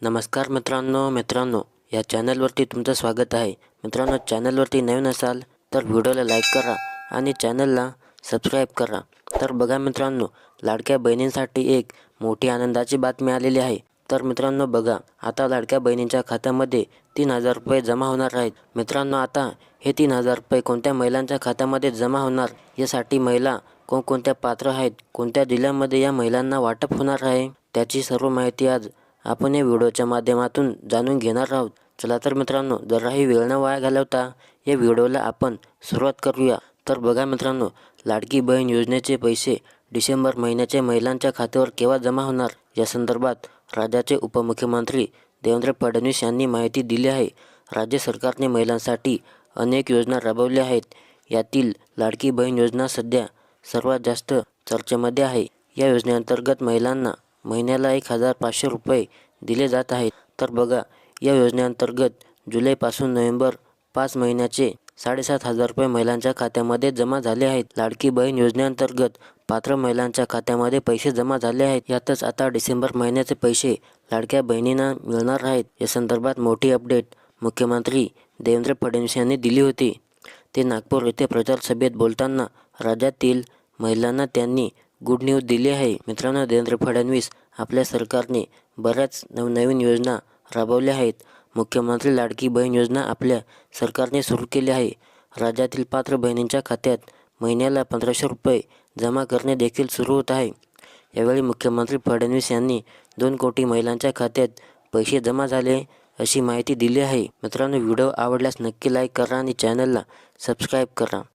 नमस्कार मित्रांनो या चॅनलवरती तुमचं स्वागत आहे। मित्रांनो, चॅनलवरती नवीन असाल तर व्हिडिओला लाईक करा आणि चॅनलला सबस्क्राईब करा। तर बघा मित्रांनो, लाडक्या बहिणींसाठी एक मोठी आनंदाची बातमी आलेली आहे। तर मित्रांनो बघा, आता लाडक्या बहिणींच्या खात्यामध्ये 3,000 रुपये जमा होणार आहेत। मित्रांनो, आता हे 3,000 रुपये कोणत्या महिलांच्या खात्यामध्ये जमा होणार, यासाठी महिला कोणकोणत्या पात्र आहेत, कोणत्या जिल्ह्यामध्ये या महिलांना वाटप होणार आहे, त्याची सर्व माहिती आज आपण या व्हिडिओच्या माध्यमातून जाणून घेणार आहोत। चला तर मित्रांनो, जराही वेळ न वाया घालवता या व्हिडिओला आपण सुरुवात करूया। तर बघा मित्रांनो, लाडकी बहीण योजनेचे पैसे डिसेंबर महिन्याच्या महिलांच्या खात्यावर केव्हा जमा होणार, या संदर्भात राज्याचे उपमुख्यमंत्री देवेंद्र फडणवीस यांनी माहिती दिली आहे। राज्य सरकारने महिलांसाठी अनेक योजना राबवल्या आहेत। यातील लाडकी बहीण योजना सध्या सर्वात जास्त चर्चेमध्ये आहे। या योजनेअंतर्गत महिलांना महिन्याला 1,500 रुपये दिले जात आहेत। तर बघा, या योजनेअंतर्गत जुलैपासून नोव्हेंबर 5 महिन्याचे 7,500 रुपये महिलांच्या खात्यामध्ये जमा झाले आहेत। लाडकी बहीण योजनेअंतर्गत पात्र महिलांच्या खात्यामध्ये पैसे जमा झाले आहेत। यातच आता डिसेंबर महिन्याचे पैसे लाडक्या बहिणींना मिळणार आहेत। या संदर्भात मोठी अपडेट मुख्यमंत्री देवेंद्र फडणवीस यांनी दिली होती। ते नागपूर येथे प्रचार सभेत बोलताना राज्यातील महिलांना त्यांनी गुड न्यूज दिली आहे। मित्रांनो, देवेंद्र फडणवीस आपल्या सरकारने बऱ्याच नवनवीन योजना राबवल्या आहेत। मुख्यमंत्री लाडकी बहीण योजना आपल्या सरकारने सुरू केली आहे। राज्यातील पात्र बहिणींच्या खात्यात महिन्याला 1,500 रुपये जमा करणे देखील सुरू होत आहे। यावेळी मुख्यमंत्री फडणवीस यांनी 2 कोटी महिलांच्या खात्यात पैसे जमा झाले अशी माहिती दिली आहे। मित्रांनो, व्हिडिओ आवडल्यास नक्की लाईक करा आणि चॅनलला सबस्क्राईब करा।